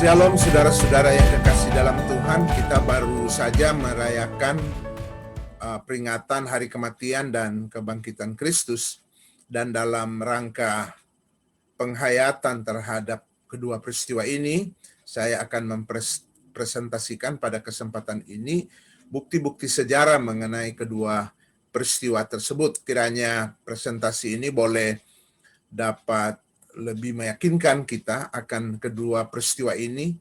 Shalom saudara-saudara yang kekasih dalam Tuhan, kita baru saja merayakan peringatan Hari Kematian dan Kebangkitan Kristus, dan dalam rangka penghayatan terhadap kedua peristiwa ini, saya akan mempresentasikan pada kesempatan ini bukti-bukti sejarah mengenai kedua peristiwa tersebut. Kiranya presentasi ini boleh dapat lebih meyakinkan kita akan kedua peristiwa ini,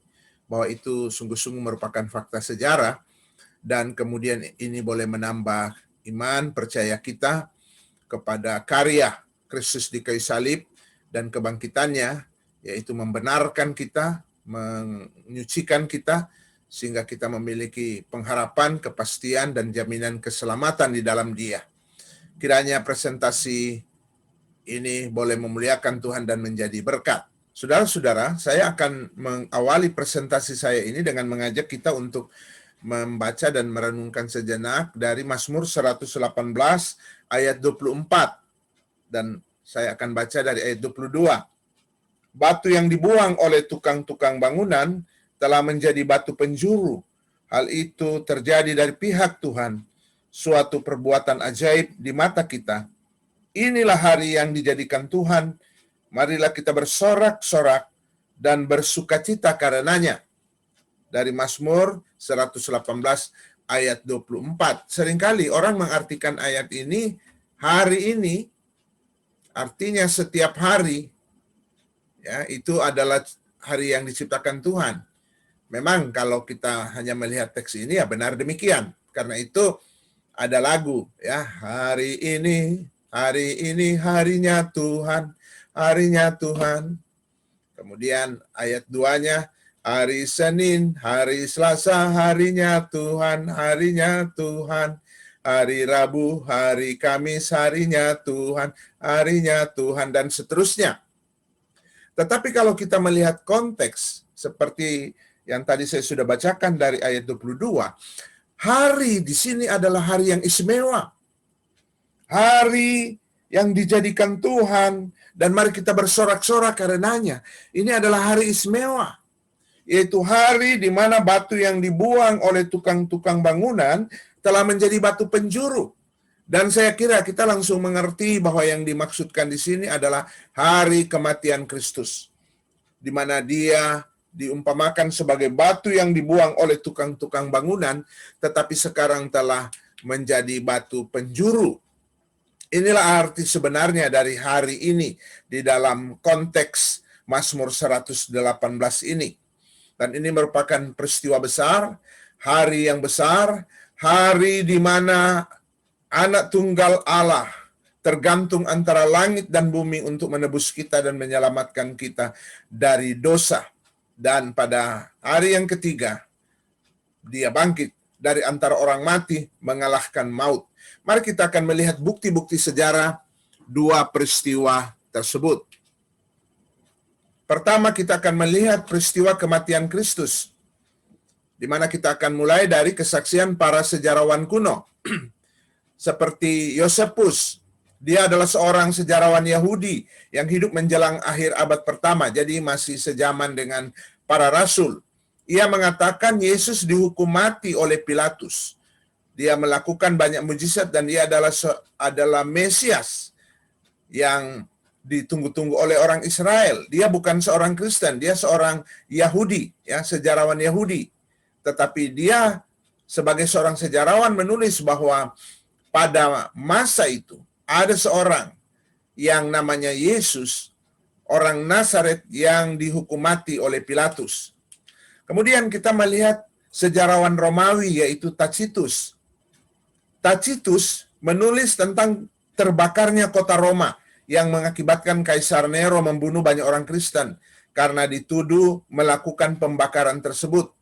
bahwa itu sungguh-sungguh merupakan fakta sejarah, dan kemudian ini boleh menambah iman, percaya kita kepada karya Kristus di kayu salib dan kebangkitannya, yaitu membenarkan kita, menyucikan kita, sehingga kita memiliki pengharapan, kepastian, dan jaminan keselamatan di dalam Dia. Kiranya presentasi ini boleh memuliakan Tuhan dan menjadi berkat. Saudara-saudara, saya akan mengawali presentasi saya ini dengan mengajak kita untuk membaca dan merenungkan sejenak dari Mazmur 118 ayat 24. Dan saya akan baca dari ayat 22. Batu yang dibuang oleh tukang-tukang bangunan telah menjadi batu penjuru. Hal itu terjadi dari pihak Tuhan, suatu perbuatan ajaib di mata kita. Inilah hari yang dijadikan Tuhan, marilah kita bersorak-sorak dan bersukacita karenanya. Dari Mazmur 118 ayat 24. Seringkali orang mengartikan ayat ini, hari ini, artinya setiap hari, ya, itu adalah hari yang diciptakan Tuhan. Memang kalau kita hanya melihat teks ini, ya benar demikian. Karena itu ada lagu, ya, hari ini harinya Tuhan, harinya Tuhan. Kemudian ayat 2-nya, hari Senin, hari Selasa, harinya Tuhan, harinya Tuhan. Hari Rabu, hari Kamis, harinya Tuhan, harinya Tuhan, dan seterusnya. Tetapi kalau kita melihat konteks, seperti yang tadi saya sudah bacakan dari ayat 22, hari di sini adalah hari yang istimewa. Hari yang dijadikan Tuhan, dan mari kita bersorak-sorak karenanya. Ini adalah hari istimewa, yaitu hari di mana batu yang dibuang oleh tukang-tukang bangunan telah menjadi batu penjuru. Dan saya kira kita langsung mengerti bahwa yang dimaksudkan di sini adalah hari kematian Kristus, di mana Dia diumpamakan sebagai batu yang dibuang oleh tukang-tukang bangunan, tetapi sekarang telah menjadi batu penjuru. Inilah arti sebenarnya dari hari ini di dalam konteks Mazmur 118 ini. Dan ini merupakan peristiwa besar, hari yang besar, hari di mana Anak Tunggal Allah tergantung antara langit dan bumi untuk menebus kita dan menyelamatkan kita dari dosa. Dan pada hari yang ketiga, Dia bangkit dari antara orang mati, mengalahkan maut. Mari kita akan melihat bukti-bukti sejarah dua peristiwa tersebut. Pertama, kita akan melihat peristiwa kematian Kristus, di mana kita akan mulai dari kesaksian para sejarawan kuno. Seperti Yosefus, dia adalah seorang sejarawan Yahudi yang hidup menjelang akhir abad pertama, jadi masih sejaman dengan para rasul. Ia mengatakan Yesus dihukum mati oleh Pilatus. Dia melakukan banyak mujizat dan dia adalah Mesias yang ditunggu-tunggu oleh orang Israel. Dia bukan seorang Kristen, dia seorang Yahudi, ya, sejarawan Yahudi. Tetapi dia sebagai seorang sejarawan menulis bahwa pada masa itu ada seorang yang namanya Yesus, orang Nazaret yang dihukum mati oleh Pilatus. Kemudian kita melihat sejarawan Romawi yaitu Tacitus. Tacitus menulis tentang terbakarnya kota Roma yang mengakibatkan Kaisar Nero membunuh banyak orang Kristen karena dituduh melakukan pembakaran tersebut.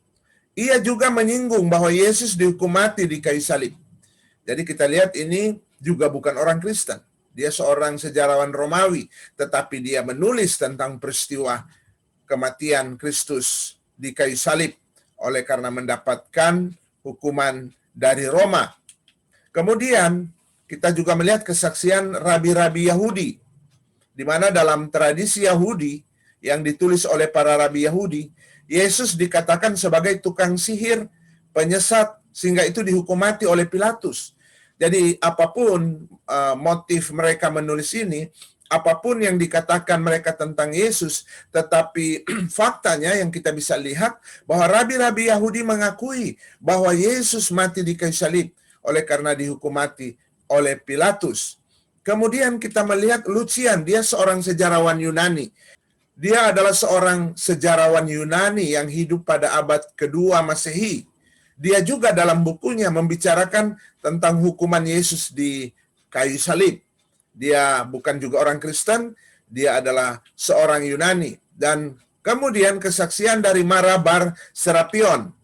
Ia juga menyinggung bahwa Yesus dihukum mati di kayu salib. Jadi kita lihat ini juga bukan orang Kristen. Dia seorang sejarawan Romawi, tetapi dia menulis tentang peristiwa kematian Kristus di kayu salib oleh karena mendapatkan hukuman dari Roma. Kemudian kita juga melihat kesaksian rabi-rabi Yahudi, di mana dalam tradisi Yahudi yang ditulis oleh para rabi Yahudi, Yesus dikatakan sebagai tukang sihir, penyesat, sehingga itu dihukum mati oleh Pilatus. Jadi apapun motif mereka menulis ini, apapun yang dikatakan mereka tentang Yesus, tetapi faktanya yang kita bisa lihat bahwa rabi-rabi Yahudi mengakui bahwa Yesus mati di kayu salib oleh karena dihukum mati oleh Pilatus. Kemudian kita melihat Lucian, dia seorang sejarawan Yunani. Dia adalah seorang sejarawan Yunani yang hidup pada abad kedua Masehi. Dia juga dalam bukunya membicarakan tentang hukuman Yesus di kayu salib. Dia bukan juga orang Kristen, dia adalah seorang Yunani. Dan kemudian kesaksian dari Marabar Serapion.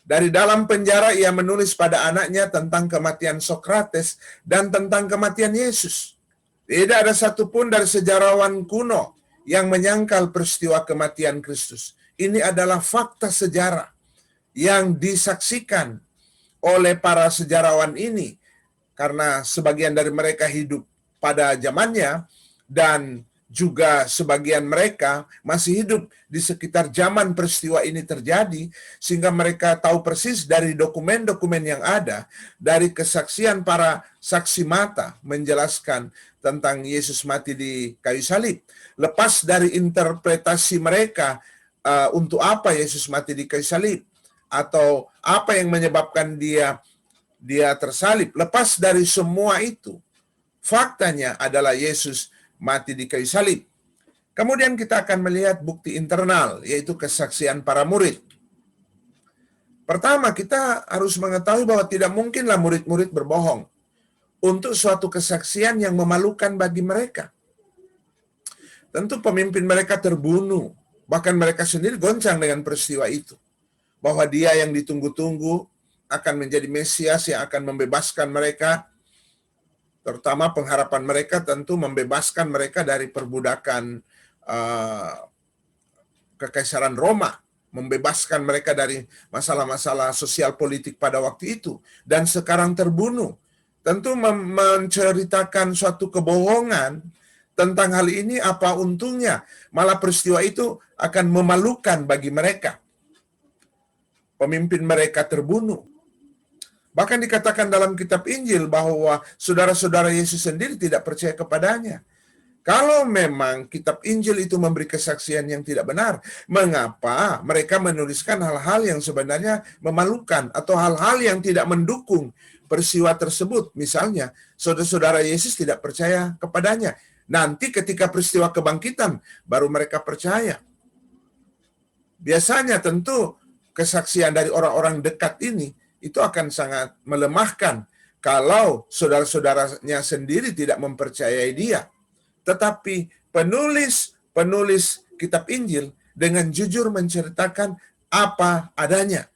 Dari dalam penjara ia menulis pada anaknya tentang kematian Sokrates dan tentang kematian Yesus. Tidak ada satupun dari sejarawan kuno yang menyangkal peristiwa kematian Kristus. Ini adalah fakta sejarah yang disaksikan oleh para sejarawan ini, karena sebagian dari mereka hidup pada zamannya dan juga sebagian mereka masih hidup di sekitar zaman peristiwa ini terjadi, sehingga mereka tahu persis dari dokumen-dokumen yang ada, dari kesaksian para saksi mata menjelaskan tentang Yesus mati di kayu salib. Lepas dari interpretasi mereka untuk apa Yesus mati di kayu salib, atau apa yang menyebabkan dia tersalib, lepas dari semua itu, faktanya adalah Yesus mati di kayu salib. Kemudian kita akan melihat bukti internal, yaitu kesaksian para murid. Pertama, kita harus mengetahui bahwa tidak mungkinlah murid-murid berbohong untuk suatu kesaksian yang memalukan bagi mereka. Tentu pemimpin mereka terbunuh, bahkan mereka sendiri goncang dengan peristiwa itu, bahwa dia yang ditunggu-tunggu akan menjadi Mesias yang akan membebaskan mereka. Terutama pengharapan mereka tentu membebaskan mereka dari perbudakan Kekaisaran Roma, membebaskan mereka dari masalah-masalah sosial politik pada waktu itu, dan sekarang terbunuh. Tentu menceritakan suatu kebohongan tentang hal ini, apa untungnya? Malah peristiwa itu akan memalukan bagi mereka. Pemimpin mereka terbunuh. Bahkan dikatakan dalam kitab Injil bahwa saudara-saudara Yesus sendiri tidak percaya kepadanya. Kalau memang kitab Injil itu memberi kesaksian yang tidak benar, mengapa mereka menuliskan hal-hal yang sebenarnya memalukan atau hal-hal yang tidak mendukung peristiwa tersebut? Misalnya, saudara-saudara Yesus tidak percaya kepadanya. Nanti ketika peristiwa kebangkitan, baru mereka percaya. Biasanya tentu kesaksian dari orang-orang dekat ini itu akan sangat melemahkan kalau saudara-saudaranya sendiri tidak mempercayai dia. Tetapi penulis kitab Injil dengan jujur menceritakan apa adanya.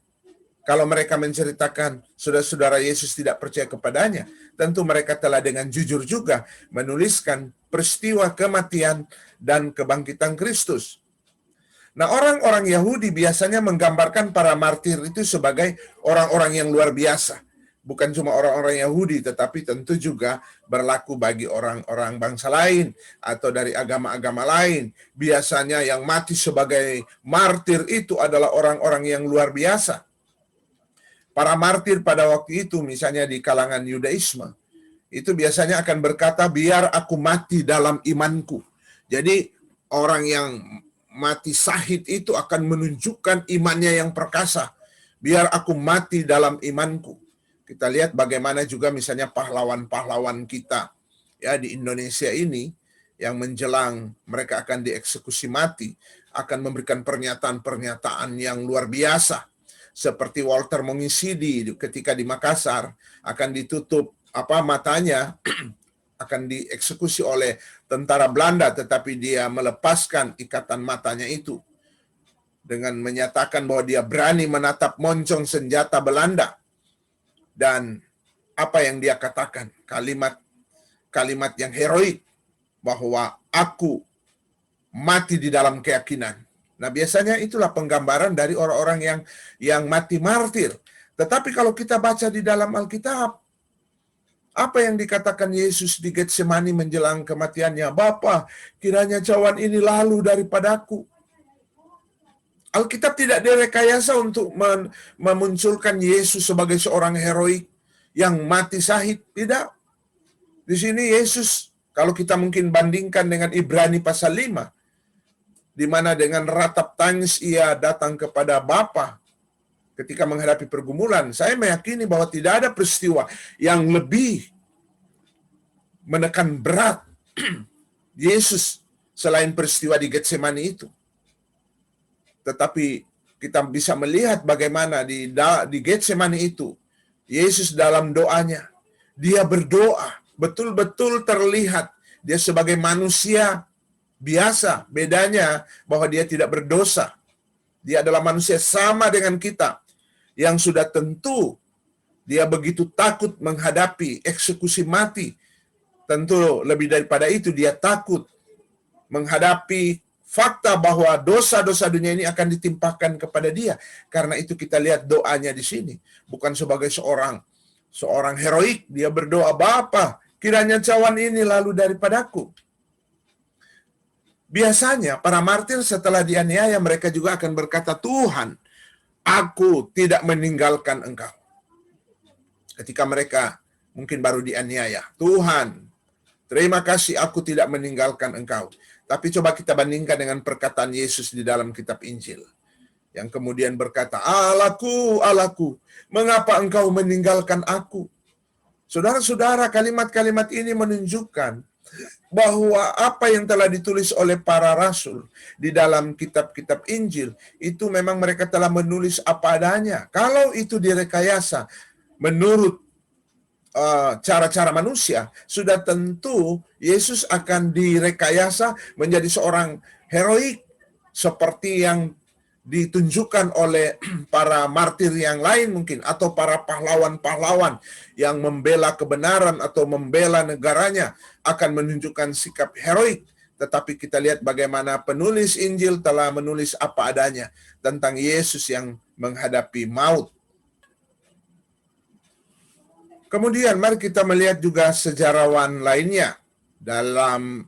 Kalau mereka menceritakan saudara-saudara Yesus tidak percaya kepadanya, tentu mereka telah dengan jujur juga menuliskan peristiwa kematian dan kebangkitan Kristus. Nah, orang-orang Yahudi biasanya menggambarkan para martir itu sebagai orang-orang yang luar biasa. Bukan cuma orang-orang Yahudi, tetapi tentu juga berlaku bagi orang-orang bangsa lain atau dari agama-agama lain. Biasanya yang mati sebagai martir itu adalah orang-orang yang luar biasa. Para martir pada waktu itu, misalnya di kalangan Yudaisme, itu biasanya akan berkata, biar aku mati dalam imanku. Jadi orang yang mati syahid itu akan menunjukkan imannya yang perkasa. Biar aku mati dalam imanku. Kita lihat bagaimana juga misalnya pahlawan-pahlawan kita ya di Indonesia ini yang menjelang mereka akan dieksekusi mati akan memberikan pernyataan-pernyataan yang luar biasa. Seperti Walter Mongisidi ketika di Makassar akan ditutup matanya akan dieksekusi oleh tentara Belanda, tetapi dia melepaskan ikatan matanya itu dengan menyatakan bahwa dia berani menatap moncong senjata Belanda. Dan apa yang dia katakan, kalimat yang heroik, bahwa aku mati di dalam keyakinan. Nah, biasanya itulah penggambaran dari orang-orang yang mati martir. Tetapi kalau kita baca di dalam Alkitab, apa yang dikatakan Yesus di Getsemani menjelang kematiannya? Bapa, kiranya cawan ini lalu daripadaku. Alkitab tidak direkayasa untuk memunculkan Yesus sebagai seorang heroik yang mati syahid. Tidak. Di sini Yesus, kalau kita mungkin bandingkan dengan Ibrani pasal 5, di mana dengan ratap tangis ia datang kepada Bapa ketika menghadapi pergumulan. Saya meyakini bahwa tidak ada peristiwa yang lebih menekan berat Yesus selain peristiwa di Getsemani itu. Tetapi kita bisa melihat bagaimana di Getsemani itu, Yesus dalam doanya, dia berdoa, betul-betul terlihat dia sebagai manusia biasa. Bedanya bahwa dia tidak berdosa. Dia adalah manusia sama dengan kita, yang sudah tentu dia begitu takut menghadapi eksekusi mati. Tentu lebih daripada itu, dia takut menghadapi fakta bahwa dosa-dosa dunia ini akan ditimpakan kepada dia. Karena itu kita lihat doanya di sini. Bukan sebagai seorang heroik, dia berdoa, Bapa, kiranya cawan ini lalu daripadaku. Biasanya para martir setelah dianiaya, mereka juga akan berkata, Tuhan, aku tidak meninggalkan Engkau. Ketika mereka mungkin baru dianiaya, Tuhan, terima kasih aku tidak meninggalkan Engkau. Tapi coba kita bandingkan dengan perkataan Yesus di dalam kitab Injil, yang kemudian berkata, Allahku, Allahku, mengapa Engkau meninggalkan aku? Saudara-saudara, kalimat-kalimat ini menunjukkan bahwa apa yang telah ditulis oleh para rasul di dalam kitab-kitab Injil, itu memang mereka telah menulis apa adanya. Kalau itu direkayasa menurut cara-cara manusia, sudah tentu Yesus akan direkayasa menjadi seorang heroik seperti yang ditunjukkan oleh para martir yang lain mungkin, atau para pahlawan-pahlawan yang membela kebenaran atau membela negaranya akan menunjukkan sikap heroik. Tetapi kita lihat bagaimana penulis Injil telah menulis apa adanya tentang Yesus yang menghadapi maut. Kemudian mari kita melihat juga sejarawan lainnya dalam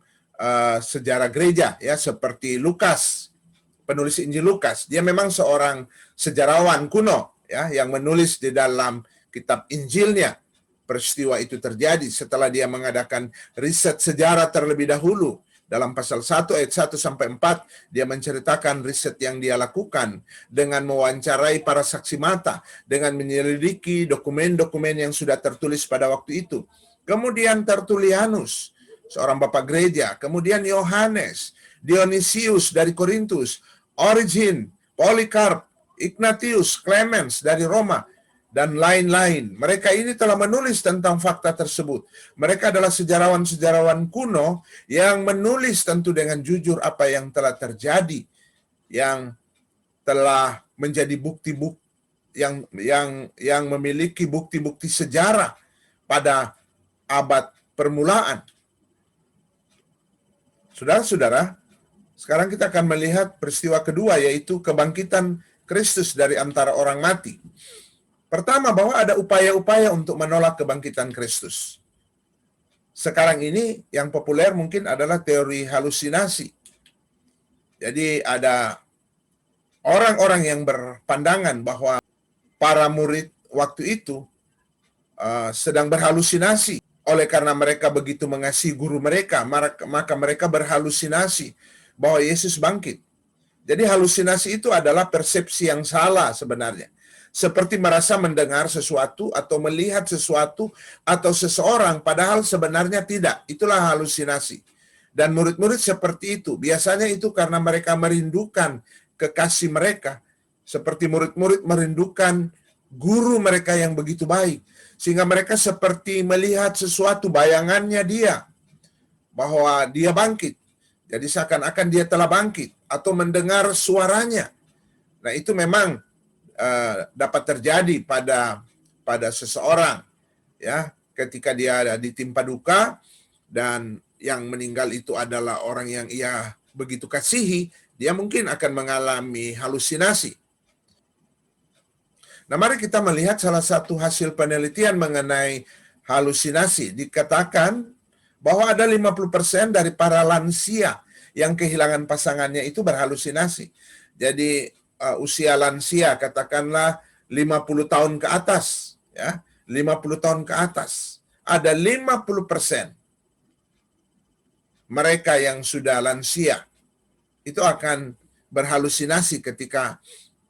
sejarah gereja, ya, seperti Lukas, penulis Injil Lukas. Dia memang seorang sejarawan kuno, ya, yang menulis di dalam kitab Injilnya. Peristiwa itu terjadi setelah dia mengadakan riset sejarah terlebih dahulu. Dalam pasal 1 ayat 1 sampai 4, dia menceritakan riset yang dia lakukan dengan mewawancarai para saksi mata, dengan menyelidiki dokumen-dokumen yang sudah tertulis pada waktu itu. Kemudian Tertulianus, seorang bapak gereja, kemudian Yohanes, Dionysius dari Korintus, Origen, Polycarp, Ignatius, Clemens dari Roma, dan lain-lain. Mereka ini telah menulis tentang fakta tersebut. Mereka adalah sejarawan-sejarawan kuno yang menulis tentu dengan jujur apa yang telah terjadi, yang telah menjadi bukti-bukti yang memiliki bukti-bukti sejarah pada abad permulaan. Saudara-saudara, sekarang kita akan melihat peristiwa kedua, yaitu kebangkitan Kristus dari antara orang mati. Pertama, bahwa ada upaya-upaya untuk menolak kebangkitan Kristus. Sekarang ini yang populer mungkin adalah teori halusinasi. Jadi ada orang-orang yang berpandangan bahwa para murid waktu itu sedang berhalusinasi. Oleh karena mereka begitu mengasihi guru mereka, maka mereka berhalusinasi bahwa Yesus bangkit. Jadi halusinasi itu adalah persepsi yang salah sebenarnya. Seperti merasa mendengar sesuatu atau melihat sesuatu atau seseorang, padahal sebenarnya tidak. Itulah halusinasi. Dan murid-murid seperti itu. Biasanya itu karena mereka merindukan kekasih mereka. Seperti murid-murid merindukan guru mereka yang begitu baik. Sehingga mereka seperti melihat sesuatu, bayangannya dia, bahwa dia bangkit. Jadi seakan-akan dia telah bangkit. Atau mendengar suaranya. Nah, itu memang dapat terjadi pada seseorang, ya, ketika dia ditimpa duka dan yang meninggal itu adalah orang yang ia begitu kasihi, dia mungkin akan mengalami halusinasi. Nah, mari kita melihat salah satu hasil penelitian mengenai halusinasi. Dikatakan bahwa ada 50% dari para lansia yang kehilangan pasangannya itu berhalusinasi. Jadi usia lansia, katakanlah 50 tahun ke atas, ya, 50 tahun ke atas. Ada 50% mereka yang sudah lansia itu akan berhalusinasi ketika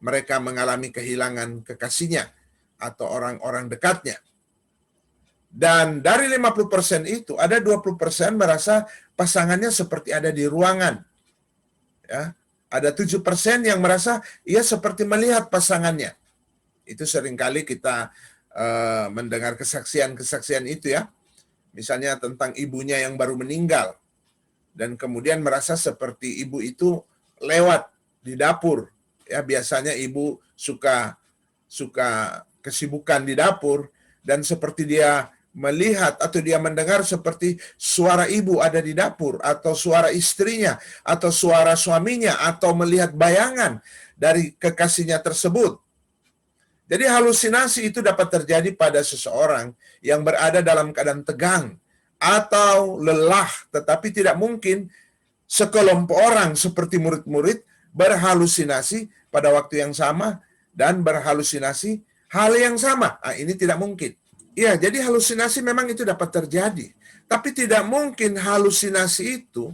mereka mengalami kehilangan kekasihnya atau orang-orang dekatnya. Dan dari 50% itu, ada 20% merasa pasangannya seperti ada di ruangan. Ya. Ada 7% yang merasa ia seperti melihat pasangannya. Itu seringkali kita mendengar kesaksian-kesaksian itu ya. Misalnya tentang ibunya yang baru meninggal. Dan kemudian merasa seperti ibu itu lewat di dapur. Ya, biasanya ibu suka kesibukan di dapur, dan seperti dia melihat atau dia mendengar seperti suara ibu ada di dapur, atau suara istrinya, atau suara suaminya, atau melihat bayangan dari kekasihnya tersebut. Jadi halusinasi itu dapat terjadi pada seseorang yang berada dalam keadaan tegang atau lelah, tetapi tidak mungkin sekelompok orang seperti murid-murid berhalusinasi pada waktu yang sama dan berhalusinasi hal yang sama. Nah, ini tidak mungkin. Ya, jadi halusinasi memang itu dapat terjadi. Tapi tidak mungkin halusinasi itu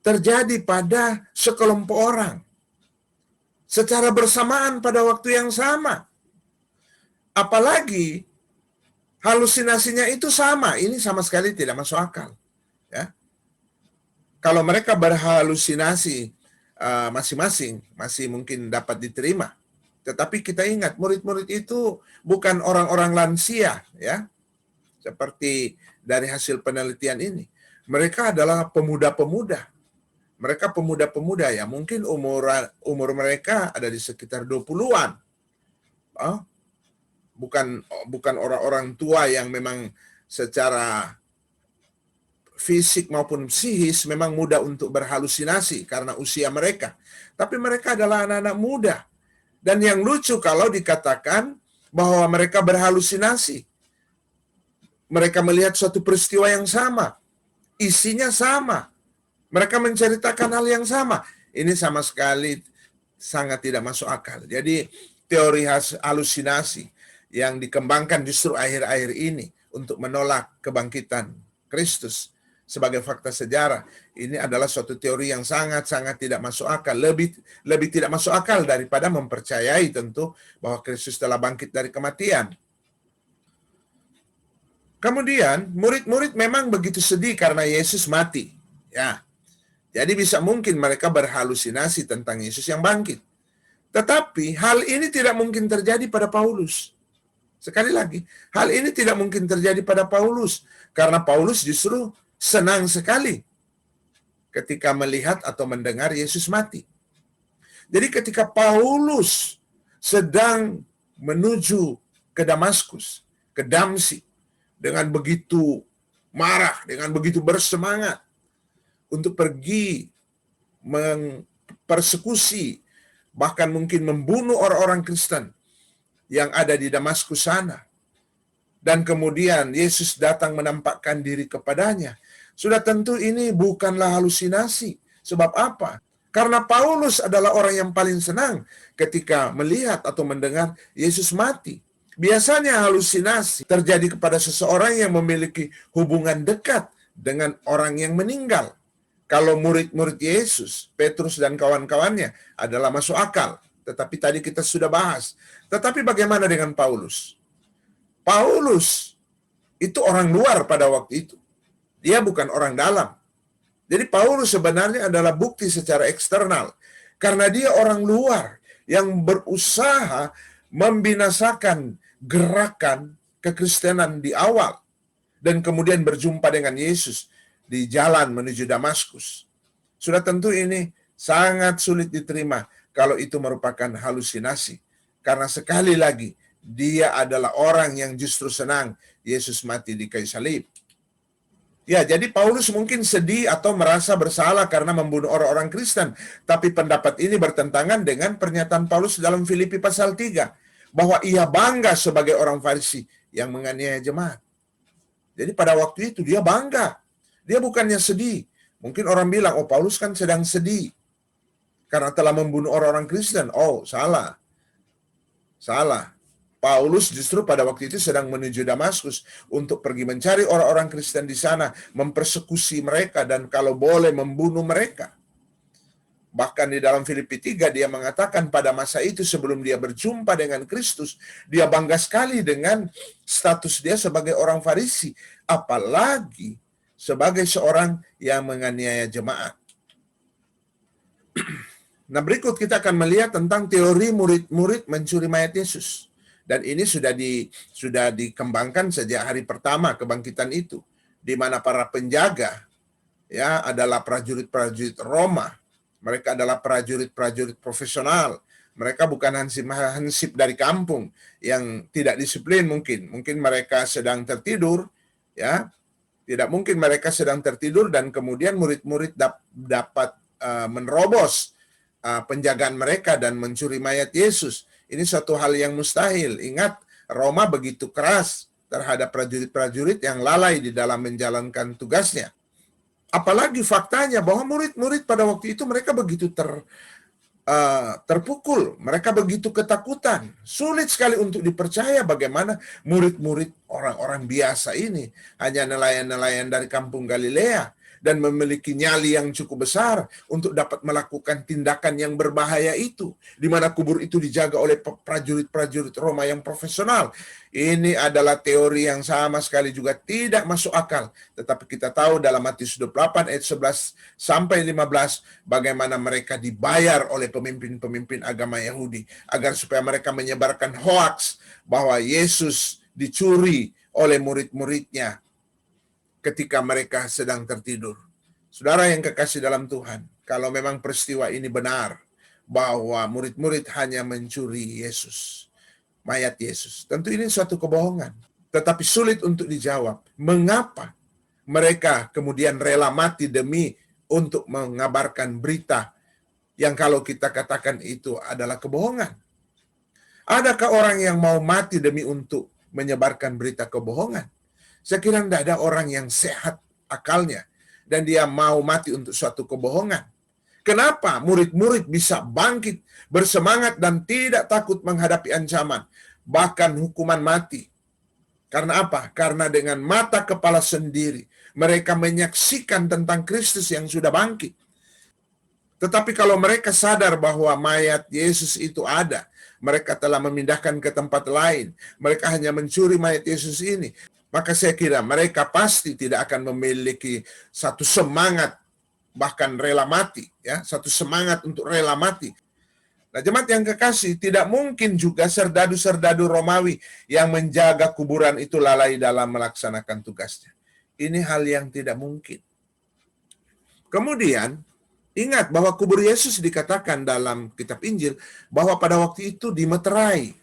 terjadi pada sekelompok orang secara bersamaan pada waktu yang sama. Apalagi halusinasinya itu sama. Ini sama sekali tidak masuk akal. Ya. Kalau mereka berhalusinasi masing-masing, masih mungkin dapat diterima. Tetapi kita ingat, murid-murid itu bukan orang-orang lansia, ya. Seperti dari hasil penelitian ini. Mereka adalah pemuda-pemuda. Mereka pemuda-pemuda ya, mungkin umur mereka ada di sekitar 20-an. Bukan orang-orang tua yang memang secara fisik maupun psikis memang mudah untuk berhalusinasi karena usia mereka. Tapi mereka adalah anak-anak muda. Dan yang lucu kalau dikatakan bahwa mereka berhalusinasi. Mereka melihat suatu peristiwa yang sama. Isinya sama. Mereka menceritakan hal yang sama. Ini sama sekali sangat tidak masuk akal. Jadi teori halusinasi yang dikembangkan justru akhir-akhir ini untuk menolak kebangkitan Kristus sebagai fakta sejarah, ini adalah suatu teori yang sangat-sangat tidak masuk akal. Lebih tidak masuk akal daripada mempercayai tentu bahwa Kristus telah bangkit dari kematian. Kemudian, murid-murid memang begitu sedih karena Yesus mati. Ya, jadi bisa mungkin mereka berhalusinasi tentang Yesus yang bangkit. Tetapi hal ini tidak mungkin terjadi pada Paulus. Sekali lagi, hal ini tidak mungkin terjadi pada Paulus. Karena Paulus justru senang sekali ketika melihat atau mendengar Yesus mati. Jadi ketika Paulus sedang menuju ke Damaskus, ke Damsyik, dengan begitu marah, dengan begitu bersemangat untuk pergi mempersekusi, bahkan mungkin membunuh orang-orang Kristen yang ada di Damaskus sana. Dan kemudian Yesus datang menampakkan diri kepadanya. Sudah tentu ini bukanlah halusinasi. Sebab apa? Karena Paulus adalah orang yang paling senang ketika melihat atau mendengar Yesus mati. Biasanya halusinasi terjadi kepada seseorang yang memiliki hubungan dekat dengan orang yang meninggal. Kalau murid-murid Yesus, Petrus dan kawan-kawannya adalah masuk akal. Tetapi tadi kita sudah bahas. Tetapi bagaimana dengan Paulus? Paulus itu orang luar pada waktu itu. Dia bukan orang dalam. Jadi Paulus sebenarnya adalah bukti secara eksternal. Karena dia orang luar yang berusaha membinasakan gerakan kekristenan di awal. Dan kemudian berjumpa dengan Yesus di jalan menuju Damaskus. Sudah tentu ini sangat sulit diterima kalau itu merupakan halusinasi. Karena sekali lagi, dia adalah orang yang justru senang Yesus mati di kayu salib. Ya, jadi Paulus mungkin sedih atau merasa bersalah karena membunuh orang-orang Kristen. Tapi pendapat ini bertentangan dengan pernyataan Paulus dalam Filipi pasal 3. Bahwa ia bangga sebagai orang Farisi yang menganiaya jemaat. Jadi pada waktu itu dia bangga. Dia bukannya sedih. Mungkin orang bilang, oh Paulus kan sedang sedih. karena telah membunuh orang-orang Kristen. Oh, salah. Salah. Paulus justru pada waktu itu sedang menuju Damaskus untuk pergi mencari orang-orang Kristen di sana, mempersekusi mereka, dan kalau boleh membunuh mereka. Bahkan di dalam Filipi 3 dia mengatakan pada masa itu sebelum dia berjumpa dengan Kristus, dia bangga sekali dengan status dia sebagai orang Farisi, apalagi sebagai seorang yang menganiaya jemaat. Nah, berikut kita akan melihat tentang teori murid-murid mencuri mayat Yesus. Dan ini sudah dikembangkan sejak hari pertama kebangkitan itu, di mana para penjaga ya adalah prajurit-prajurit Roma. Mereka adalah prajurit-prajurit profesional. Mereka bukan hansip dari kampung yang tidak disiplin mungkin. Mungkin mereka sedang tertidur, ya. Tidak mungkin mereka sedang tertidur dan kemudian murid-murid dapat menerobos penjagaan mereka dan mencuri mayat Yesus. Ini suatu hal yang mustahil. Ingat, Roma begitu keras terhadap prajurit-prajurit yang lalai di dalam menjalankan tugasnya. Apalagi faktanya bahwa murid-murid pada waktu itu mereka begitu terpukul, mereka begitu ketakutan. Sulit sekali untuk dipercaya bagaimana murid-murid orang-orang biasa ini, hanya nelayan-nelayan dari kampung Galilea, dan memiliki nyali yang cukup besar untuk dapat melakukan tindakan yang berbahaya itu, di mana kubur itu dijaga oleh prajurit-prajurit Roma yang profesional. Ini adalah teori yang sama sekali juga tidak masuk akal. Tetapi kita tahu dalam Matius 28 ayat 11 sampai 15 bagaimana mereka dibayar oleh pemimpin-pemimpin agama Yahudi agar supaya mereka menyebarkan hoaks bahwa Yesus dicuri oleh murid-muridnya ketika mereka sedang tertidur. Saudara yang kekasih dalam Tuhan, kalau memang peristiwa ini benar, bahwa murid-murid hanya mencuri Yesus, mayat Yesus, tentu ini suatu kebohongan. Tetapi sulit untuk dijawab. Mengapa mereka kemudian rela mati demi untuk mengabarkan berita yang kalau kita katakan itu adalah kebohongan? Adakah orang yang mau mati demi untuk menyebarkan berita kebohongan? Saya kira tidak ada orang yang sehat akalnya dan dia mau mati untuk suatu kebohongan. Kenapa murid-murid bisa bangkit, bersemangat dan tidak takut menghadapi ancaman, bahkan hukuman mati? Karena apa? Karena dengan mata kepala sendiri mereka menyaksikan tentang Kristus yang sudah bangkit. Tetapi kalau mereka sadar bahwa mayat Yesus itu ada, mereka telah memindahkan ke tempat lain, mereka hanya mencuri mayat Yesus ini, maka saya kira mereka pasti tidak akan memiliki satu semangat bahkan rela mati, ya, satu semangat untuk rela mati. Nah, jemaat yang kekasih, tidak mungkin juga serdadu-serdadu Romawi yang menjaga kuburan itu lalai dalam melaksanakan tugasnya. Ini hal yang tidak mungkin. Kemudian, ingat bahwa kubur Yesus dikatakan dalam kitab Injil bahwa pada waktu itu dimeterai.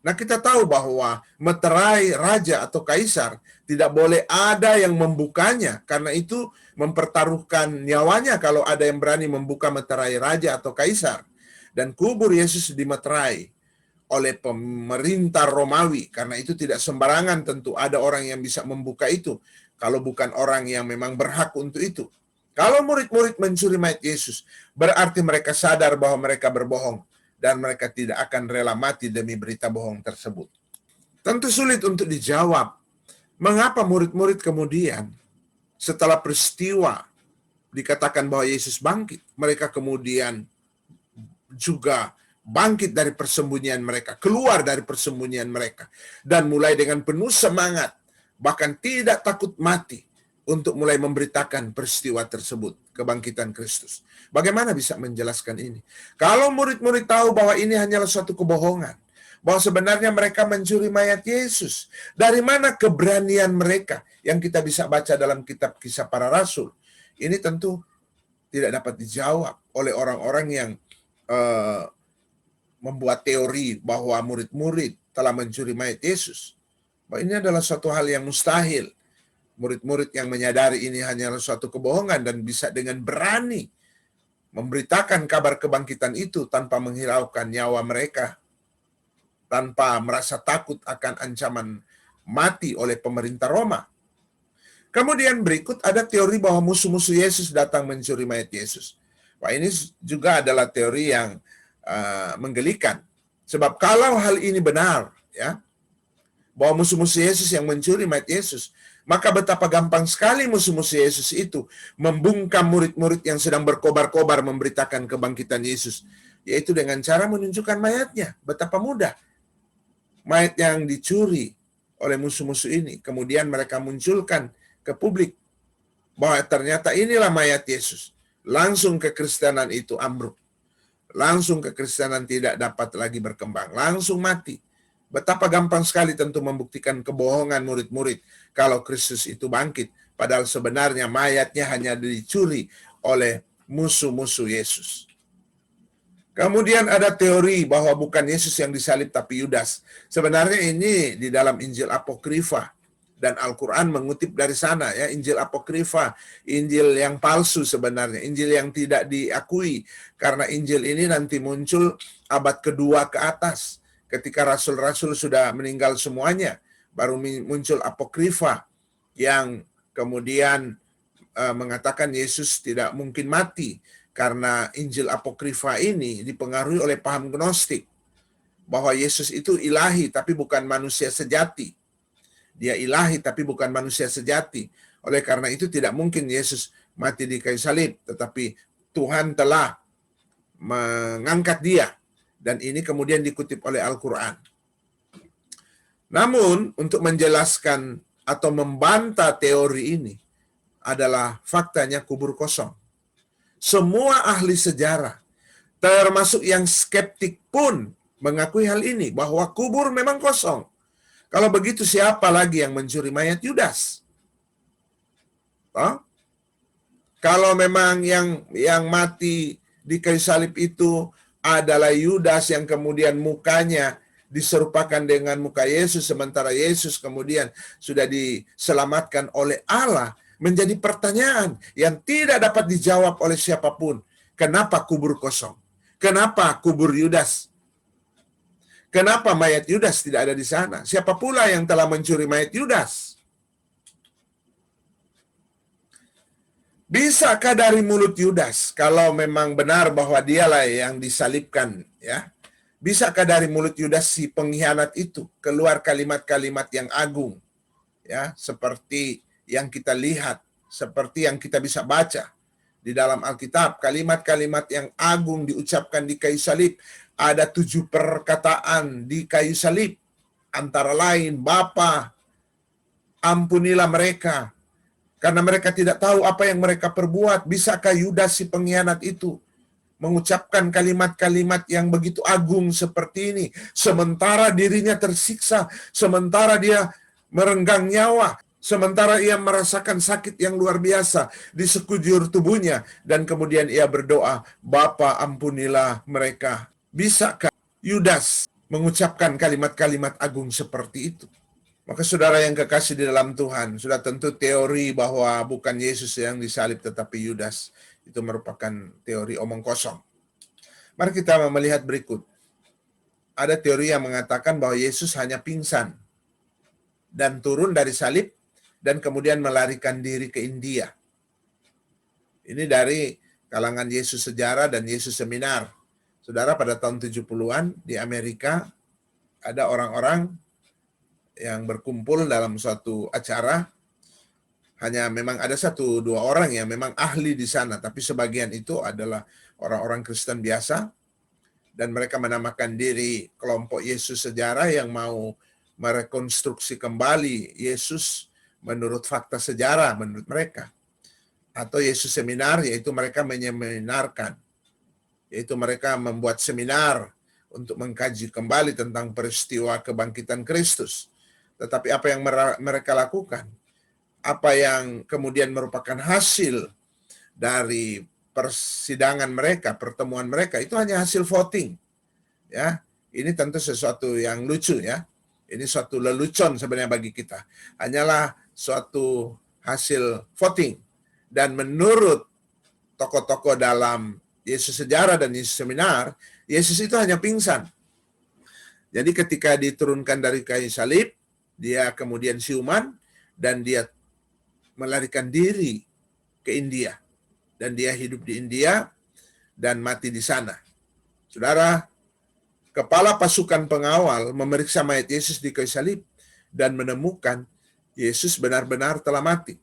Nah, kita tahu bahwa meterai raja atau kaisar tidak boleh ada yang membukanya, karena itu mempertaruhkan nyawanya kalau ada yang berani membuka meterai raja atau kaisar. Dan kubur Yesus dimeterai oleh pemerintah Romawi, karena itu tidak sembarangan tentu ada orang yang bisa membuka itu, kalau bukan orang yang memang berhak untuk itu. Kalau murid-murid mencuri mayat Yesus, berarti mereka sadar bahwa mereka berbohong, dan mereka tidak akan rela mati demi berita bohong tersebut. Tentu sulit untuk dijawab, mengapa murid-murid kemudian setelah peristiwa dikatakan bahwa Yesus bangkit, mereka kemudian juga bangkit dari persembunyian mereka, keluar dari persembunyian mereka, dan mulai dengan penuh semangat, bahkan tidak takut mati, untuk mulai memberitakan peristiwa tersebut, kebangkitan Kristus. Bagaimana bisa menjelaskan ini? Kalau murid-murid tahu bahwa ini hanyalah suatu kebohongan, bahwa sebenarnya mereka mencuri mayat Yesus, dari mana keberanian mereka yang kita bisa baca dalam kitab Kisah Para Rasul? Ini tentu tidak dapat dijawab oleh orang-orang yang membuat teori bahwa murid-murid telah mencuri mayat Yesus. Bahwa ini adalah suatu hal yang mustahil. Murid-murid yang menyadari ini hanyalah suatu kebohongan dan bisa dengan berani memberitakan kabar kebangkitan itu tanpa menghiraukan nyawa mereka, tanpa merasa takut akan ancaman mati oleh pemerintah Roma. Kemudian berikut ada teori bahwa musuh-musuh Yesus datang mencuri mayat Yesus. Wah, ini juga adalah teori yang menggelikan. Sebab kalau hal ini benar, ya, bahwa musuh-musuh Yesus yang mencuri mayat Yesus, maka betapa gampang sekali musuh-musuh Yesus itu membungkam murid-murid yang sedang berkobar-kobar memberitakan kebangkitan Yesus, yaitu dengan cara menunjukkan mayatnya. Betapa mudah. Mayat yang dicuri oleh musuh-musuh ini, kemudian mereka munculkan ke publik bahwa ternyata inilah mayat Yesus. Langsung kekristenan itu ambruk. Langsung kekristenan tidak dapat lagi berkembang. Langsung mati. Betapa gampang sekali tentu membuktikan kebohongan murid-murid kalau Kristus itu bangkit. Padahal sebenarnya mayatnya hanya dicuri oleh musuh-musuh Yesus. Kemudian ada teori bahwa bukan Yesus yang disalib tapi Yudas. Sebenarnya ini di dalam Injil Apokrifa. Dan Al-Quran mengutip dari sana, ya, Injil Apokrifa, Injil yang palsu sebenarnya, Injil yang tidak diakui, karena Injil ini nanti muncul abad kedua ke atas, ketika rasul-rasul sudah meninggal semuanya, baru muncul Apokrifa, yang kemudian mengatakan Yesus tidak mungkin mati, karena Injil Apokrifa ini dipengaruhi oleh paham Gnostik, bahwa Yesus itu ilahi, tapi bukan manusia sejati. Dia ilahi tapi bukan manusia sejati. Oleh karena itu tidak mungkin Yesus mati di kayu salib, tetapi Tuhan telah mengangkat dia. Dan ini kemudian dikutip oleh Al-Quran. Namun untuk menjelaskan atau membantah teori ini adalah faktanya kubur kosong. Semua ahli sejarah, termasuk yang skeptik pun mengakui hal ini, bahwa kubur memang kosong. Kalau begitu siapa lagi yang mencuri mayat Yudas? Kalau memang yang mati di kayu salib itu adalah Yudas yang kemudian mukanya diserupakan dengan muka Yesus, sementara Yesus kemudian sudah diselamatkan oleh Allah, menjadi pertanyaan yang tidak dapat dijawab oleh siapapun. Kenapa kubur kosong? Kenapa kubur Yudas? Kenapa mayat Yudas tidak ada di sana? Siapa pula yang telah mencuri mayat Yudas? Bisakah dari mulut Yudas, kalau memang benar bahwa dialah yang disalibkan, ya? Bisakah dari mulut Yudas si pengkhianat itu keluar kalimat-kalimat yang agung, ya, seperti yang kita lihat, seperti yang kita bisa baca di dalam Alkitab, kalimat-kalimat yang agung diucapkan di kayu salib. Ada 7 perkataan di kayu salib, antara lain, Bapa, ampunilah mereka, karena mereka tidak tahu apa yang mereka perbuat. Bisakah Yudas si pengkhianat itu mengucapkan kalimat-kalimat yang begitu agung seperti ini, sementara dirinya tersiksa, sementara dia merenggang nyawa, sementara ia merasakan sakit yang luar biasa di sekujur tubuhnya, dan kemudian ia berdoa, Bapa ampunilah mereka. Bisakah Yudas mengucapkan kalimat-kalimat agung seperti itu? Maka saudara yang kekasih di dalam Tuhan, sudah tentu teori bahwa bukan Yesus yang disalib tetapi Yudas itu merupakan teori omong kosong. Mari kita melihat berikut. Ada teori yang mengatakan bahwa Yesus hanya pingsan dan turun dari salib dan kemudian melarikan diri ke India. Ini dari kalangan Yesus Sejarah dan Yesus Seminar. Saudara, pada tahun 70-an di Amerika ada orang-orang yang berkumpul dalam suatu acara. Hanya memang ada 1-2 orang yang memang ahli di sana, tapi sebagian itu adalah orang-orang Kristen biasa, dan mereka menamakan diri kelompok Yesus Sejarah yang mau merekonstruksi kembali Yesus menurut fakta sejarah menurut mereka. Atau Yesus Seminar, yaitu mereka menyeminarkan, yaitu mereka membuat seminar untuk mengkaji kembali tentang peristiwa kebangkitan Kristus. Tetapi apa yang mereka lakukan, apa yang kemudian merupakan hasil dari persidangan mereka, pertemuan mereka, itu hanya hasil voting. Ya, ini tentu sesuatu yang lucu, ya. Ini suatu lelucon sebenarnya bagi kita. Hanyalah suatu hasil voting. Dan menurut tokoh-tokoh dalam Yesus Sejarah dan Yesus Seminar, Yesus itu hanya pingsan. Jadi ketika diturunkan dari kayu salib, dia kemudian siuman dan dia melarikan diri ke India. Dan dia hidup di India dan mati di sana. Saudara, kepala pasukan pengawal memeriksa mayat Yesus di kayu salib dan menemukan Yesus benar-benar telah mati.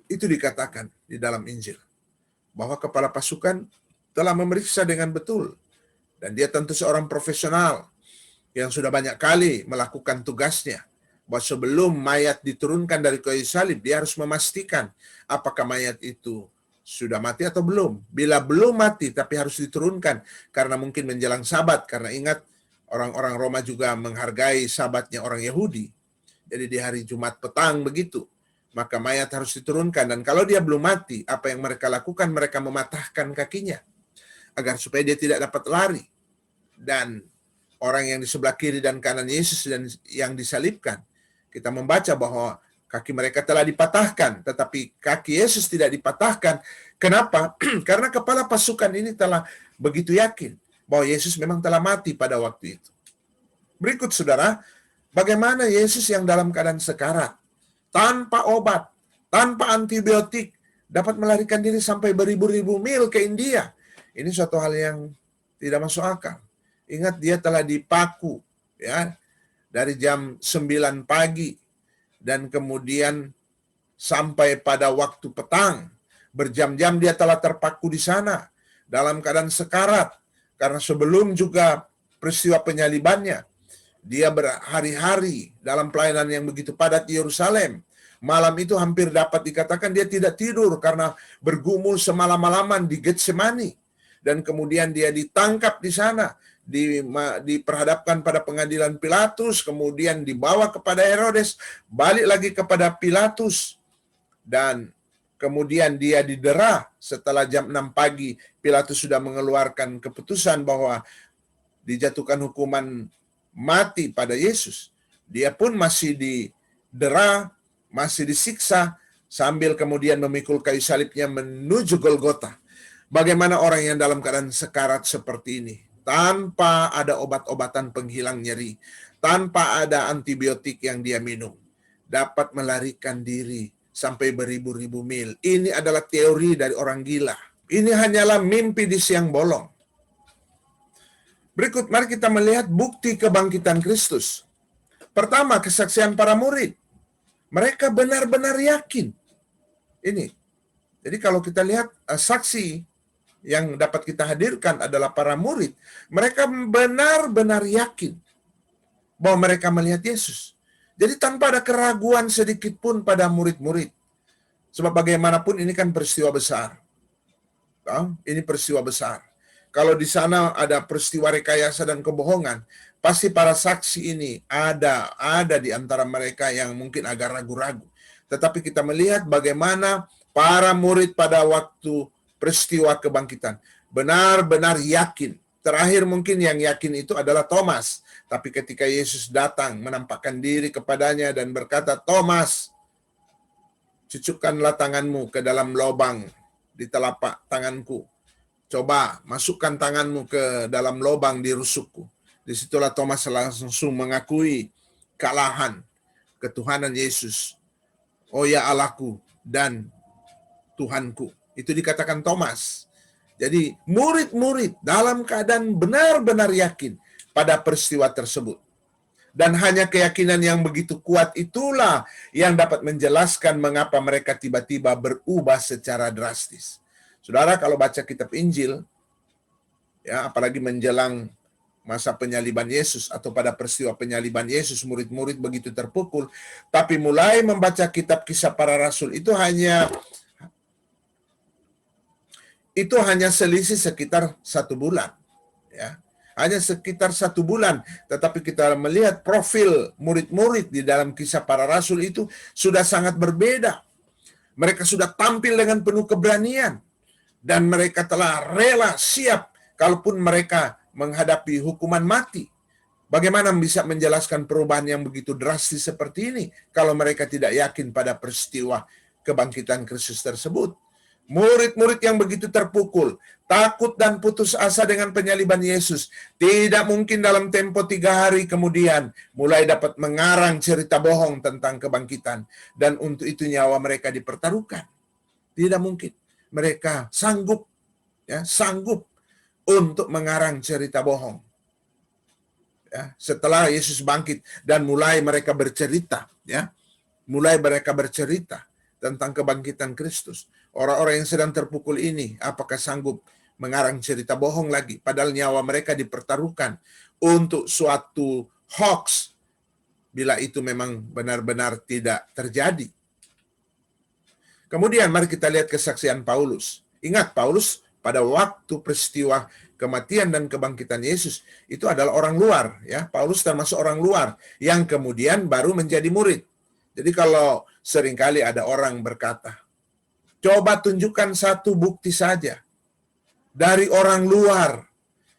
Itu dikatakan di dalam Injil, bahwa kepala pasukan telah memeriksa dengan betul. Dan dia tentu seorang profesional yang sudah banyak kali melakukan tugasnya. Bahwa sebelum mayat diturunkan dari kayu salib, dia harus memastikan apakah mayat itu sudah mati atau belum. Bila belum mati, tapi harus diturunkan karena mungkin menjelang Sabat. Karena ingat, orang-orang Roma juga menghargai Sabatnya orang Yahudi. Jadi di hari Jumat petang begitu, maka mayat harus diturunkan. Dan kalau dia belum mati, apa yang mereka lakukan? Mereka mematahkan kakinya agar supaya dia tidak dapat lari. Dan orang yang di sebelah kiri dan kanan Yesus dan yang disalibkan, kita membaca bahwa kaki mereka telah dipatahkan, tetapi kaki Yesus tidak dipatahkan. Kenapa? Karena kepala pasukan ini telah begitu yakin bahwa Yesus memang telah mati pada waktu itu. Berikut, saudara, bagaimana Yesus yang dalam keadaan sekarat, tanpa obat, tanpa antibiotik, dapat melarikan diri sampai beribu-ribu mil ke India. Ini suatu hal yang tidak masuk akal. Ingat, dia telah dipaku ya dari jam 9 pagi dan kemudian sampai pada waktu petang. Berjam-jam dia telah terpaku di sana dalam keadaan sekarat. Karena sebelum juga peristiwa penyalibannya, dia berhari-hari dalam pelayanan yang begitu padat di Yerusalem. Malam itu hampir dapat dikatakan dia tidak tidur karena bergumul semalam-malaman di Getsemani. Dan kemudian dia ditangkap di sana, diperhadapkan pada pengadilan Pilatus, kemudian dibawa kepada Herodes, balik lagi kepada Pilatus, dan kemudian dia didera. Setelah jam 6 pagi, Pilatus sudah mengeluarkan keputusan bahwa dijatuhkan hukuman mati pada Yesus. Dia pun masih didera, masih disiksa, sambil kemudian memikul kayu salibnya menuju Golgota. Bagaimana orang yang dalam keadaan sekarat seperti ini, tanpa ada obat-obatan penghilang nyeri, tanpa ada antibiotik yang dia minum, dapat melarikan diri sampai beribu-ribu mil. Ini adalah teori dari orang gila. Ini hanyalah mimpi di siang bolong. Berikut, mari kita melihat bukti kebangkitan Kristus. Pertama, kesaksian para murid. Mereka benar-benar yakin. Ini. Jadi kalau kita lihat saksi yang dapat kita hadirkan adalah para murid. Mereka benar-benar yakin bahwa mereka melihat Yesus. Jadi tanpa ada keraguan sedikit pun pada murid-murid. Sebab bagaimanapun ini kan peristiwa besar. Ini peristiwa besar. Kalau di sana ada peristiwa rekayasa dan kebohongan, pasti para saksi ini ada di antara mereka yang mungkin agak ragu-ragu. Tetapi kita melihat bagaimana para murid pada waktu peristiwa kebangkitan benar-benar yakin. Terakhir mungkin yang yakin itu adalah Thomas. Tapi ketika Yesus datang menampakkan diri kepadanya dan berkata, "Thomas, cucukkanlah tanganmu ke dalam lubang di telapak tanganku. Coba masukkan tanganmu ke dalam lubang di rusukku." Disitulah Thomas langsung mengakui kealahan, ketuhanan Yesus. "Oh ya Allahku dan Tuhanku." Itu dikatakan Thomas. Jadi murid-murid dalam keadaan benar-benar yakin pada peristiwa tersebut. Dan hanya keyakinan yang begitu kuat itulah yang dapat menjelaskan mengapa mereka tiba-tiba berubah secara drastis. Saudara, kalau baca kitab Injil, ya, apalagi menjelang masa penyaliban Yesus atau pada peristiwa penyaliban Yesus, murid-murid begitu terpukul. Tapi mulai membaca kitab Kisah Para Rasul itu hanya selisih sekitar 1 bulan, ya, hanya sekitar 1 bulan. Tetapi kita melihat profil murid-murid di dalam Kisah Para Rasul itu sudah sangat berbeda. Mereka sudah tampil dengan penuh keberanian dan mereka telah rela siap kalaupun mereka menghadapi hukuman mati. Bagaimana bisa menjelaskan perubahan yang begitu drastis seperti ini kalau mereka tidak yakin pada peristiwa kebangkitan Kristus tersebut? Murid-murid yang begitu terpukul, takut dan putus asa dengan penyaliban Yesus, tidak mungkin dalam tempo 3 hari kemudian mulai dapat mengarang cerita bohong tentang kebangkitan. Dan untuk itu nyawa mereka dipertaruhkan. Tidak mungkin. Mereka sanggup ya, sanggup untuk mengarang cerita bohong. Ya, setelah Yesus bangkit dan mulai mereka bercerita, ya, mulai mereka bercerita tentang kebangkitan Kristus. Orang-orang yang sedang terpukul ini, apakah sanggup mengarang cerita bohong lagi? Padahal nyawa mereka dipertaruhkan untuk suatu hoax, bila itu memang benar-benar tidak terjadi. Kemudian mari kita lihat kesaksian Paulus. Ingat, Paulus pada waktu peristiwa kematian dan kebangkitan Yesus itu adalah orang luar, ya. Paulus termasuk orang luar yang kemudian baru menjadi murid. Jadi kalau seringkali ada orang berkata, coba tunjukkan satu bukti saja dari orang luar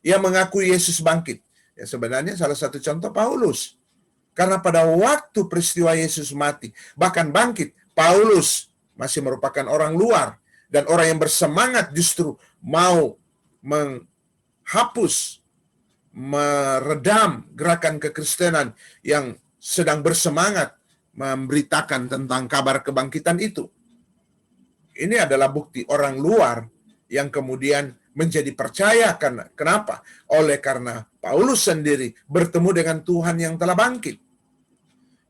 yang mengakui Yesus bangkit. Ya, sebenarnya salah satu contoh Paulus. Karena pada waktu peristiwa Yesus mati, bahkan bangkit, Paulus masih merupakan orang luar. Dan orang yang bersemangat justru mau menghapus, meredam gerakan kekristenan yang sedang bersemangat memberitakan tentang kabar kebangkitan itu. Ini adalah bukti orang luar yang kemudian menjadi percaya. Kenapa? Oleh karena Paulus sendiri bertemu dengan Tuhan yang telah bangkit.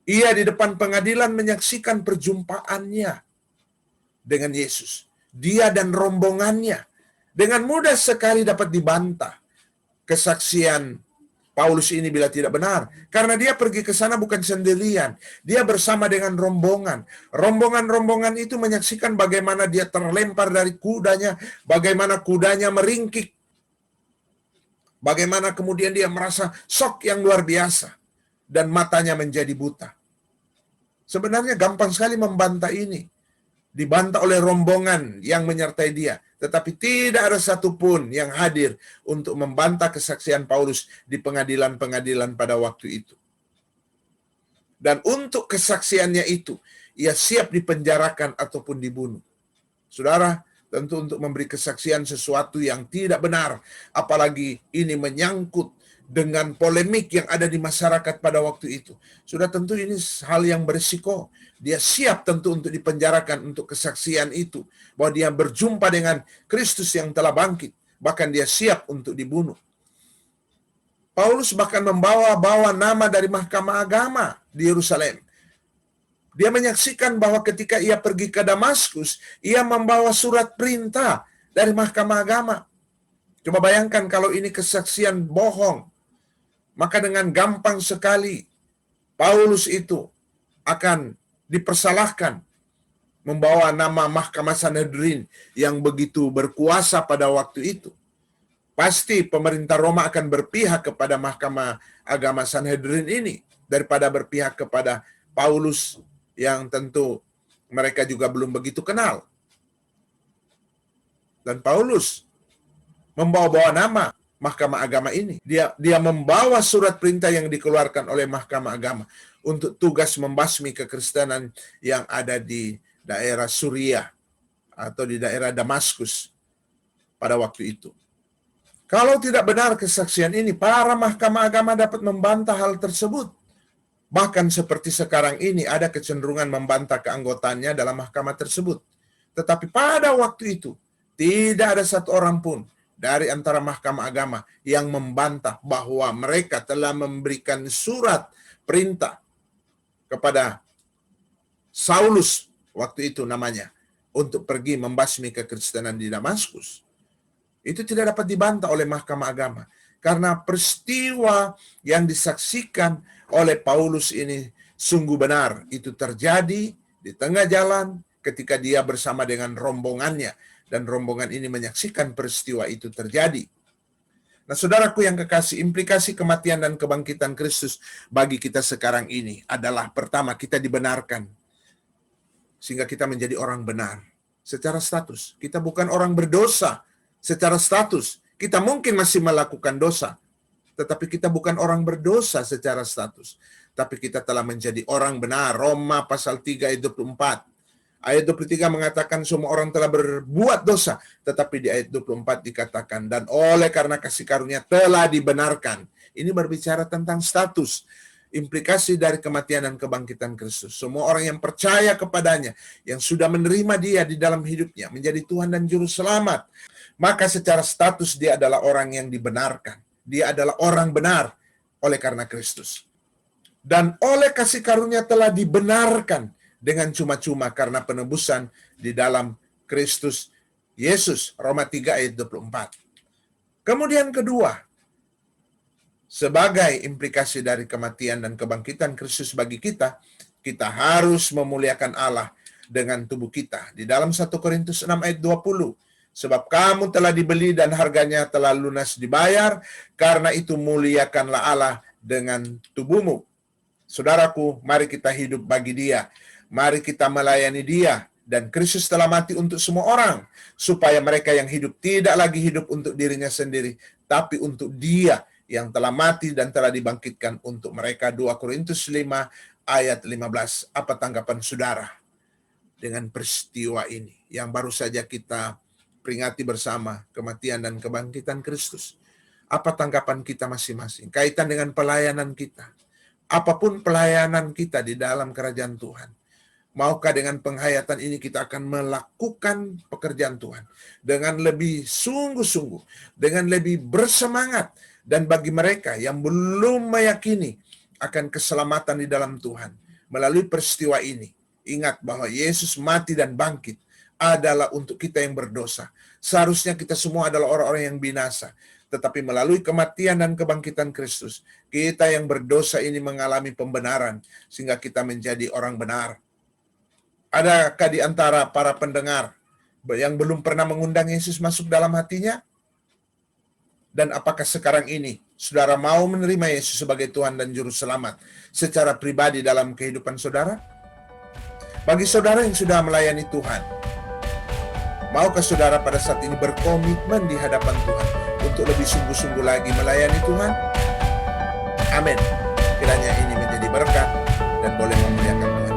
Ia di depan pengadilan menyaksikan perjumpaannya dengan Yesus. Dia dan rombongannya dengan mudah sekali dapat dibantah kesaksian Paulus ini bila tidak benar. Karena dia pergi ke sana bukan sendirian. Dia bersama dengan rombongan. Rombongan-rombongan itu menyaksikan bagaimana dia terlempar dari kudanya, bagaimana kudanya meringkik, bagaimana kemudian dia merasa shock yang luar biasa, dan matanya menjadi buta. Sebenarnya gampang sekali membantah ini. Dibantah oleh rombongan yang menyertai dia. Tetapi tidak ada satupun yang hadir untuk membantah kesaksian Paulus di pengadilan-pengadilan pada waktu itu. Dan untuk kesaksiannya itu, ia siap dipenjarakan ataupun dibunuh. Saudara, tentu untuk memberi kesaksian sesuatu yang tidak benar, apalagi ini menyangkut dengan polemik yang ada di masyarakat pada waktu itu. Sudah tentu ini hal yang berisiko. Dia siap tentu untuk dipenjarakan untuk kesaksian itu, bahwa dia berjumpa dengan Kristus yang telah bangkit. Bahkan dia siap untuk dibunuh. Paulus bahkan membawa nama dari mahkamah agama di Yerusalem. Dia menyaksikan bahwa ketika ia pergi ke Damaskus, ia membawa surat perintah dari mahkamah agama. Coba bayangkan kalau ini kesaksian bohong, maka dengan gampang sekali Paulus itu akan dipersalahkan, membawa nama Mahkamah Sanhedrin yang begitu berkuasa pada waktu itu. Pasti pemerintah Roma akan berpihak kepada Mahkamah Agama Sanhedrin ini daripada berpihak kepada Paulus yang tentu mereka juga belum begitu kenal. Dan Paulus membawa-bawa nama Mahkamah Agama ini. Dia membawa surat perintah yang dikeluarkan oleh Mahkamah Agama untuk tugas membasmi kekristenan yang ada di daerah Suriah atau di daerah Damaskus pada waktu itu. Kalau tidak benar kesaksian ini, para mahkamah agama dapat membantah hal tersebut. Bahkan seperti sekarang ini ada kecenderungan membantah keanggotaannya dalam mahkamah tersebut. Tetapi pada waktu itu, tidak ada satu orang pun dari antara mahkamah agama yang membantah bahwa mereka telah memberikan surat perintah kepada Saulus, waktu itu namanya, untuk pergi membasmi kekristenan di Damaskus. Itu tidak dapat dibantah oleh mahkamah agama. Karena peristiwa yang disaksikan oleh Paulus ini sungguh benar. Itu terjadi di tengah jalan ketika dia bersama dengan rombongannya. Dan rombongan ini menyaksikan peristiwa itu terjadi. Nah, saudaraku yang kekasih, implikasi kematian dan kebangkitan Kristus bagi kita sekarang ini adalah, pertama, kita dibenarkan. Sehingga kita menjadi orang benar. Secara status, kita bukan orang berdosa. Secara status, kita mungkin masih melakukan dosa, tetapi kita bukan orang berdosa secara status. Tapi kita telah menjadi orang benar. Roma pasal 3 ayat 24. Ayat 23 mengatakan semua orang telah berbuat dosa, tetapi di ayat 24 dikatakan, dan oleh karena kasih karunia telah dibenarkan. Ini berbicara tentang status, implikasi dari kematian dan kebangkitan Kristus. Semua orang yang percaya kepadanya, yang sudah menerima dia di dalam hidupnya, menjadi Tuhan dan Juru Selamat, maka secara status dia adalah orang yang dibenarkan. Dia adalah orang benar oleh karena Kristus. Dan oleh kasih karunia telah dibenarkan dengan cuma-cuma karena penebusan di dalam Kristus Yesus. Roma 3 ayat 24. Kemudian kedua, sebagai implikasi dari kematian dan kebangkitan Kristus bagi kita, kita harus memuliakan Allah dengan tubuh kita. Di dalam 1 Korintus 6 ayat 20, sebab kamu telah dibeli dan harganya telah lunas dibayar, karena itu muliakanlah Allah dengan tubuhmu. Saudaraku, mari kita hidup bagi Dia. Mari kita melayani Dia. Dan Kristus telah mati untuk semua orang, supaya mereka yang hidup tidak lagi hidup untuk dirinya sendiri, tapi untuk Dia yang telah mati dan telah dibangkitkan untuk mereka. 2 Korintus 5 ayat 15. Apa tanggapan saudara dengan peristiwa ini yang baru saja kita peringati bersama, kematian dan kebangkitan Kristus? Apa tanggapan kita masing-masing kaitan dengan pelayanan kita? Apapun pelayanan kita di dalam kerajaan Tuhan, maukah dengan penghayatan ini kita akan melakukan pekerjaan Tuhan dengan lebih sungguh-sungguh, dengan lebih bersemangat. Dan bagi mereka yang belum meyakini akan keselamatan di dalam Tuhan melalui peristiwa ini, ingat bahwa Yesus mati dan bangkit adalah untuk kita yang berdosa. Seharusnya kita semua adalah orang-orang yang binasa, tetapi melalui kematian dan kebangkitan Kristus, kita yang berdosa ini mengalami pembenaran, sehingga kita menjadi orang benar. Adakah di antara para pendengar yang belum pernah mengundang Yesus masuk dalam hatinya? Dan apakah sekarang ini saudara mau menerima Yesus sebagai Tuhan dan Juru Selamat secara pribadi dalam kehidupan saudara? Bagi saudara yang sudah melayani Tuhan, maukah saudara pada saat ini berkomitmen di hadapan Tuhan untuk lebih sungguh-sungguh lagi melayani Tuhan? Amin. Kiranya ini menjadi berkat dan boleh memuliakan Tuhan.